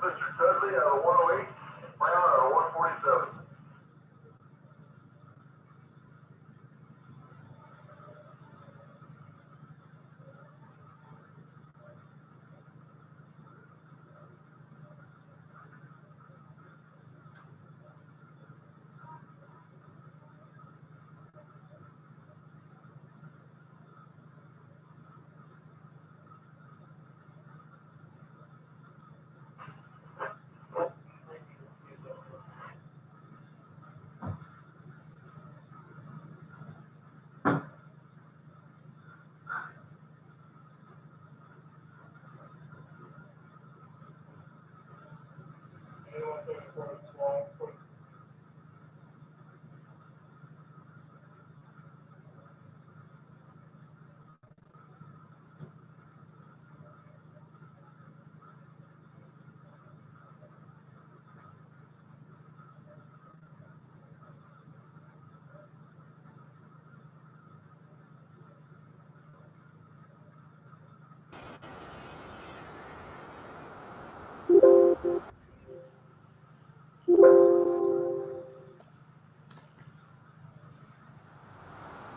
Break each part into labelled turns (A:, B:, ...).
A: Mr. Dudley out of 108, Brown out of 147.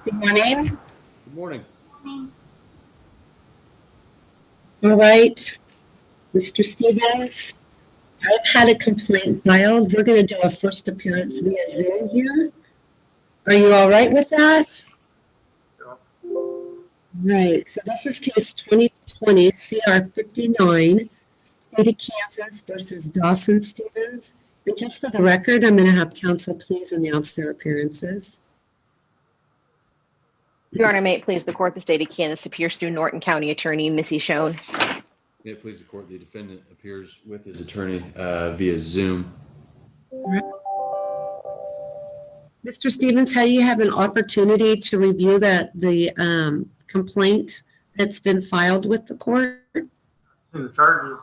B: Good morning.
C: Good morning.
B: All right, Mr. Stevens, I've had a complaint filed. We're going to do a first appearance via Zoom here. Are you all right with that? Right, so this is case 2020 CR 59, State of Kansas versus Dawson Stevens. And just for the record, I'm going to have counsel please announce their appearances.
D: Your Honor, may it please the court, the state of Kansas appears through Norton County Attorney Missy Schoen.
C: May it please the court, the defendant appears with his attorney via Zoom.
B: Mr. Stevens, how do you have an opportunity to review the complaint that's been filed with the court?
E: The charges.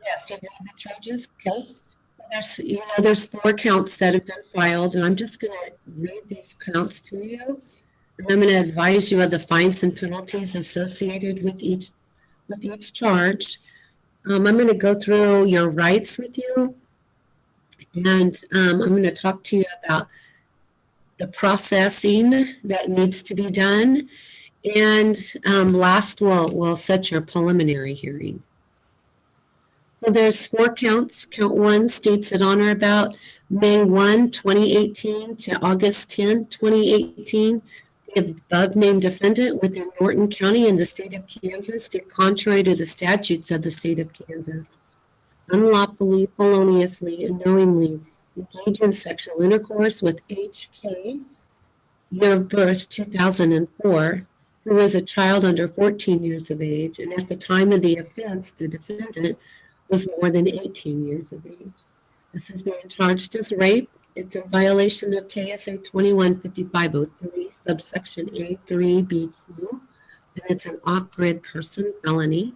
B: Yes, you've read the charges. Okay. There's 4 counts that have been filed, and I'm just going to read these counts to you. And I'm going to advise you of the fines and penalties associated with each charge. I'm going to go through your rights with you, and I'm going to talk to you about the processing that needs to be done, and last we'll set your preliminary hearing. So there's 4 counts. Count 1 states that on or about May 1, 2018 to August 10, 2018, the above named defendant within Norton County in the state of Kansas did contrary to the statutes of the state of Kansas, unlawfully, feloniously, and knowingly engage in sexual intercourse with HK, year of birth 2004, who was a child under 14 years of age, and at the time of the offense, the defendant was more than 18 years of age. This is being charged as rape. It's a violation of KSA 215503, subsection A3B2, and it's an off-grid person felony.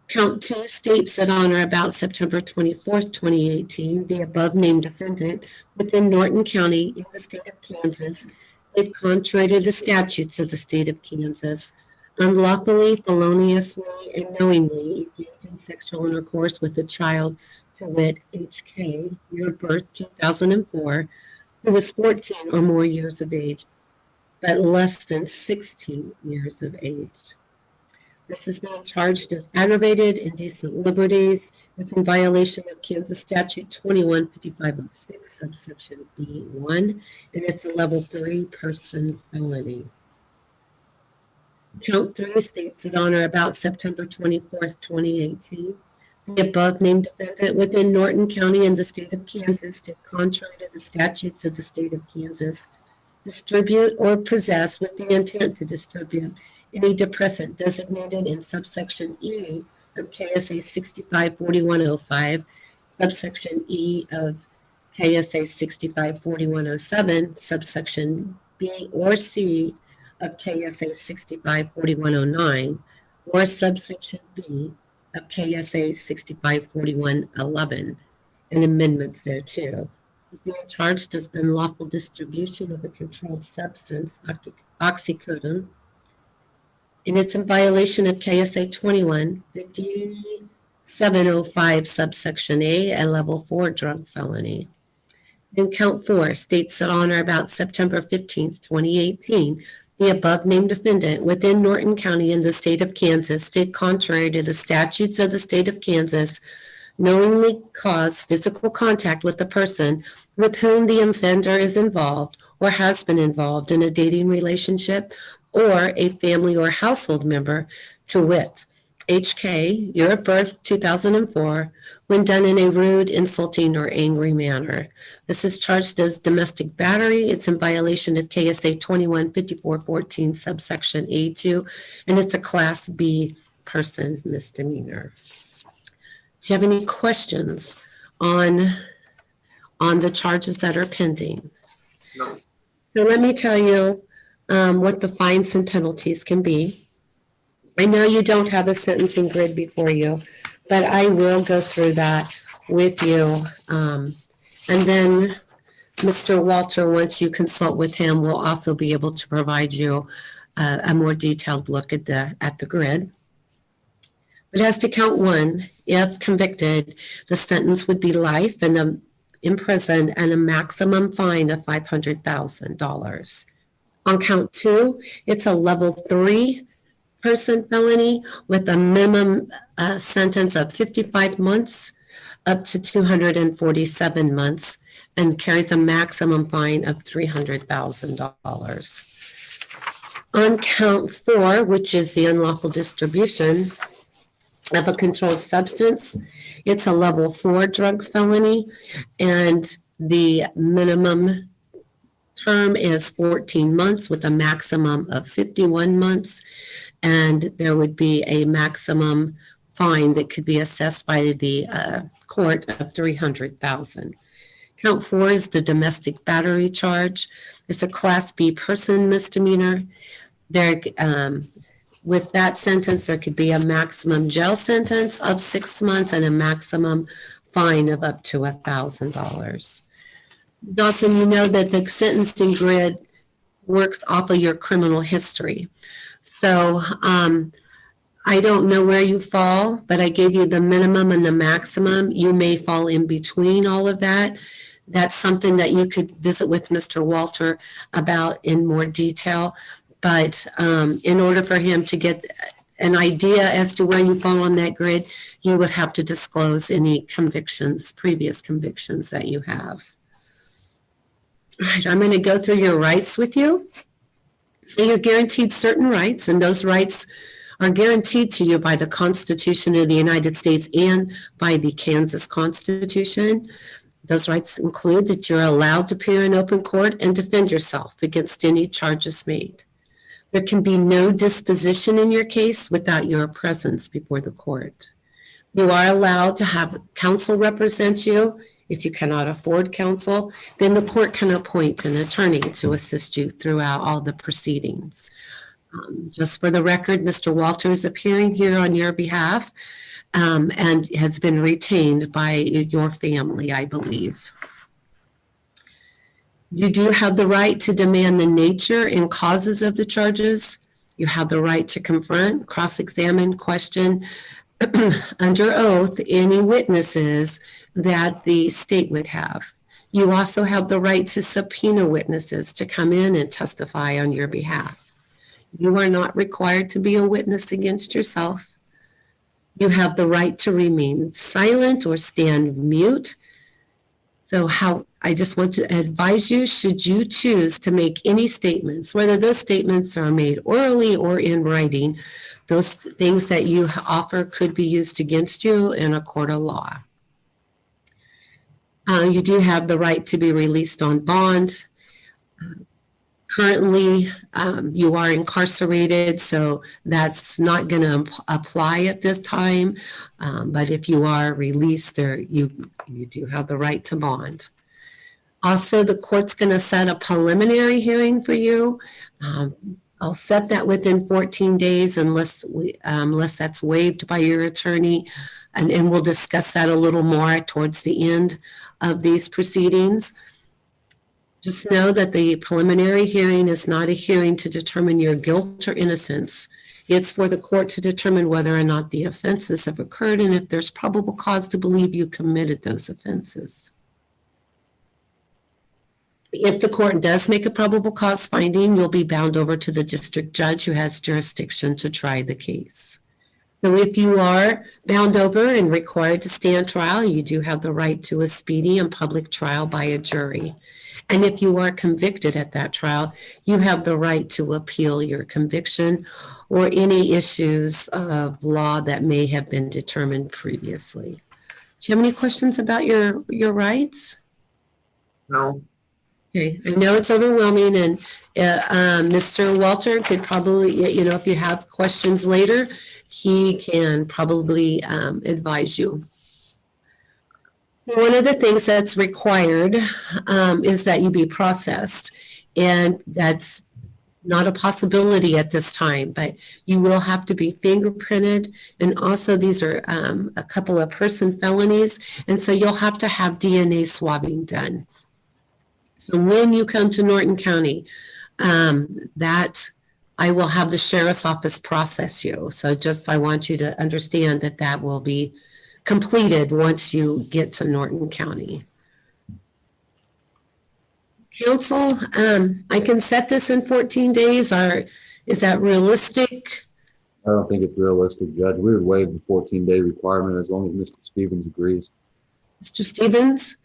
B: Count 2 states that on or about September 24th, 2018, the above named defendant within Norton County in the state of Kansas did contrary to the statutes of the state of Kansas, unlawfully, feloniously, and knowingly engage in sexual intercourse with a child, to wit, HK, year of birth 2004, who was 14 or more years of age, but less than 16 years of age. This is being charged as aggravated indecent liberties. It's in violation of Kansas statute 215506, subsection B1, and it's a level 3 person felony. Count 3 states that on or about September 24th, 2018, the above named defendant within Norton County in the state of Kansas did contrary to the statutes of the state of Kansas, distribute or possess with the intent to distribute any depressant designated in subsection E of KSA 654105, subsection E of KSA 654107, subsection B or C of KSA 654109, or subsection B of KSA 654111, and amendments thereto, He's being charged as unlawful distribution of a controlled substance, oxycodone, and it's in violation of KSA 21-5705 subsection A, a level 4 drug felony. In count 4 states that on or about September 15th, 2018, the above named defendant within Norton County in the state of Kansas did contrary to the statutes of the state of Kansas, knowingly cause physical contact with the person with whom the offender is involved or has been involved in a dating relationship or a family or household member, to wit, HK, year of birth 2004, when done in a rude, insulting, or angry manner. This is charged as domestic battery. It's in violation of KSA 21-5414 subsection A2, and it's a Class B person misdemeanor. Do you have any questions on the charges that are pending?
E: No.
B: So let me tell you what the fines and penalties can be. I know you don't have a sentencing grid before you, but I will go through that with you. And then Mr. Walter, once you consult with him, will also be able to provide you a more detailed look at the grid. But as to count 1, if convicted, the sentence would be life and in prison and a maximum fine of $500,000. On count 2, it's a level 3 person felony with a minimum sentence of 55 months up to 247 months and carries a maximum fine of $300,000. On count 4, which is the unlawful distribution of a controlled substance, it's a level 4 drug felony, and the minimum term is 14 months with a maximum of 51 months, and there would be a maximum fine that could be assessed by the court of $300,000. Count 4 is the domestic battery charge. It's a Class B person misdemeanor. There, with that sentence, there could be a maximum jail sentence of 6 months and a maximum fine of up to $1,000. Dawson, you know that the sentencing grid works off of your criminal history. So I don't know where you fall, but I gave you the minimum and the maximum. You may fall in between all of that. That's something that you could visit with Mr. Walter about in more detail. But in order for him to get an idea as to where you fall on that grid, you would have to disclose any convictions, previous convictions that you have. All right, I'm going to go through your rights with you. So you're guaranteed certain rights, and those rights are guaranteed to you by the Constitution of the United States and by the Kansas Constitution. Those rights include that you're allowed to appear in open court and defend yourself against any charges made. There can be no disposition in your case without your presence before the court. You are allowed to have counsel represent you. If you cannot afford counsel, then the court can appoint an attorney to assist you throughout all the proceedings. Just for the record, Mr. Walter is appearing here on your behalf and has been retained by your family, I believe. You do have the right to demand the nature and causes of the charges. You have the right to confront, cross-examine, question under oath any witnesses that the state would have. You also have the right to subpoena witnesses to come in and testify on your behalf. You are not required to be a witness against yourself. You have the right to remain silent or stand mute. So I just want to advise you, should you choose to make any statements, whether those statements are made orally or in writing, those things that you offer could be used against you in a court of law. You do have the right to be released on bond. Currently, you are incarcerated, so that's not going to apply at this time. But if you are released, you do have the right to bond. Also, the court's going to set a preliminary hearing for you. I'll set that within 14 days unless that's waived by your attorney. And we'll discuss that a little more towards the end of these proceedings. Just know that the preliminary hearing is not a hearing to determine your guilt or innocence. It's for the court to determine whether or not the offenses have occurred and if there's probable cause to believe you committed those offenses. If the court does make a probable cause finding, you'll be bound over to the district judge who has jurisdiction to try the case. So if you are bound over and required to stand trial, you do have the right to a speedy and public trial by a jury. And if you are convicted at that trial, you have the right to appeal your conviction or any issues of law that may have been determined previously. Do you have any questions about your rights?
E: No.
B: Okay, I know it's overwhelming, and Mr. Walter could probably, if you have questions later, he can probably advise you. One of the things that's required is that you be processed, and that's not a possibility at this time, but you will have to be fingerprinted, and also these are a couple of person felonies, and so you'll have to have DNA swabbing done. So when you come to Norton County, that I will have the sheriff's office process you. So just I want you to understand that that will be completed once you get to Norton County. Council, I can set this in 14 days. Is that realistic?
C: I don't think it's realistic, Judge. We would waive the 14-day requirement as long as Mr. Stevens agrees.
B: Mr. Stevens,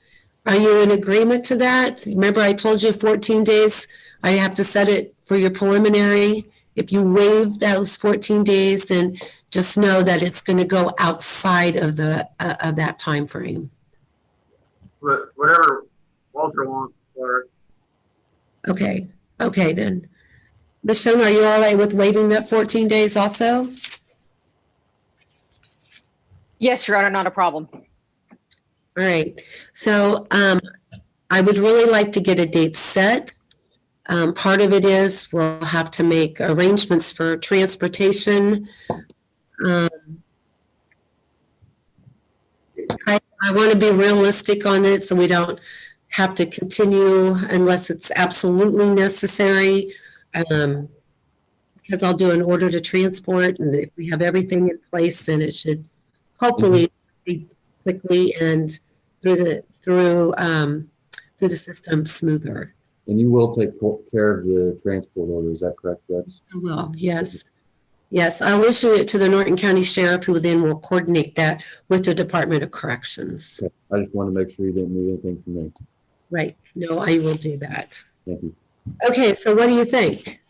B: are you in agreement to that? Remember, I told you 14 days. I have to set it for your preliminary. If you waive those 14 days, then just know that it's going to go outside of the of that time frame.
E: But whatever Walter wants for.
B: Okay. Okay, then. Michonne, are you all right with waiving that 14 days also?
D: Yes, Your Honor, not a problem.
B: All right. So I would really like to get a date set. Part of it is we'll have to make arrangements for transportation. I want to be realistic on it so we don't have to continue unless it's absolutely necessary. Because I'll do an order to transport, and if we have everything in place, then it should hopefully be quickly and through the system smoother.
C: And you will take care of the transport order, is that correct, Judge?
B: I will, yes. Yes, I'll issue it to the Norton County Sheriff, who then will coordinate that with the Department of Corrections.
C: Okay. I just want to make sure you didn't need anything from me.
B: Right, no, I will do that.
C: Thank you.
B: Okay, so what do you think?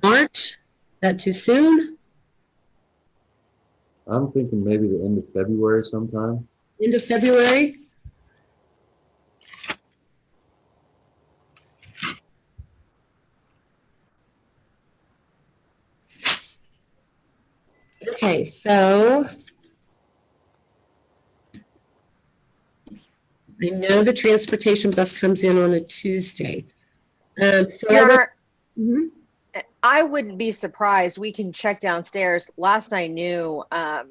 B: March, that too soon?
C: I'm thinking maybe the end of February sometime.
B: End of February? Okay, so I know the transportation bus comes in on a Tuesday. So
D: Your Honor,
B: Mhm.
D: I wouldn't be surprised. We can check downstairs. Last I knew, I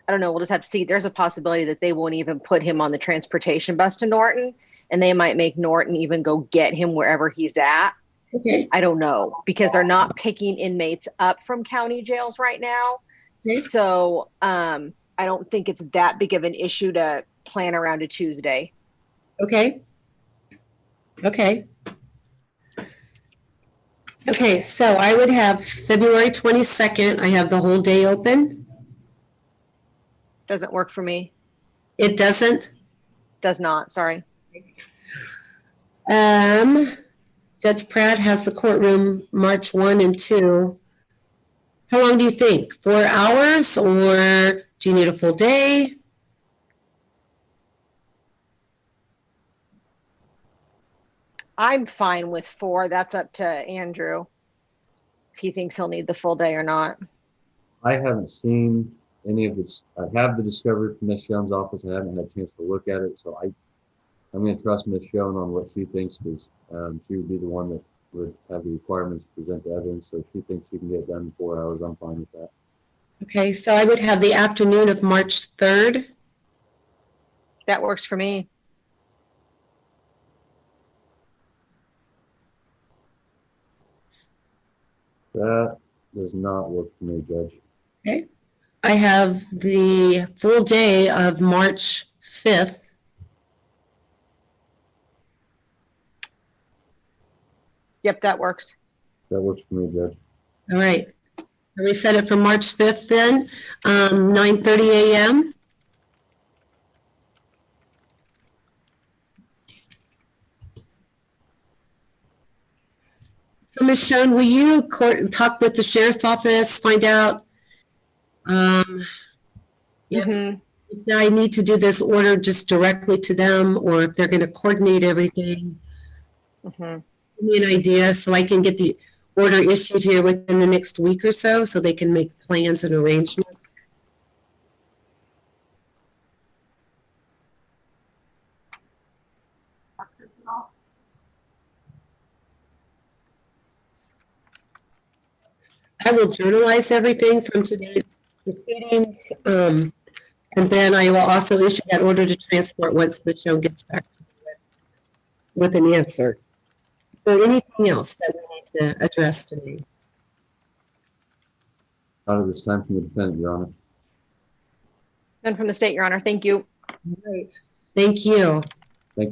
D: don't know, we'll just have to see. There's a possibility that they won't even put him on the transportation bus to Norton, and they might make Norton even go get him wherever he's at.
B: Okay,
D: I don't know, because they're not picking inmates up from county jails right now.
B: Okay.
D: So I don't think it's that big of an issue to plan around a Tuesday.
B: okay. Okay. Okay, so I would have February 22nd. I have the whole day open.
D: Doesn't work for me.
B: It doesn't.
D: Does not, sorry.
B: Judge Pratt has the courtroom March 1 and 2. How long do you think? 4 hours, or do you need a full day?
D: I'm fine with 4. That's up to Andrew. If he thinks he'll need the full day or not.
C: I haven't seen any of this. I have the discovery from Ms. Young's office. I haven't had a chance to look at it, so I'm gonna trust Ms. Schoen on what she thinks, because, she would be the one that would have the requirements to present the evidence, so if she thinks she can get it done in 4 hours, I'm fine with that.
B: Okay, so I would have the afternoon of March 3rd.
D: That works for me.
C: That does not work for me, Judge.
B: Okay. I have the full day of March 5th.
D: Yep, that works.
C: That works for me, Judge.
B: All right. Can we set it for March 5th then, 9:30 a.m.? So Ms. Schoen, will you talk with the sheriff's office, find out if
D: Mhm.
B: if I need to do this order just directly to them, or if they're going to coordinate everything?
D: Mhm.
B: Give me an idea so I can get the order issued here within the next week or so they can make plans and arrangements. I will journalize everything from today's proceedings, and then I will also issue that order to transport once the show gets back to me with an answer. So anything else that we need to address today?
C: Out of this time from the defendant, Your Honor.
D: None from the state, Your Honor. Thank you.
B: All right. Thank you.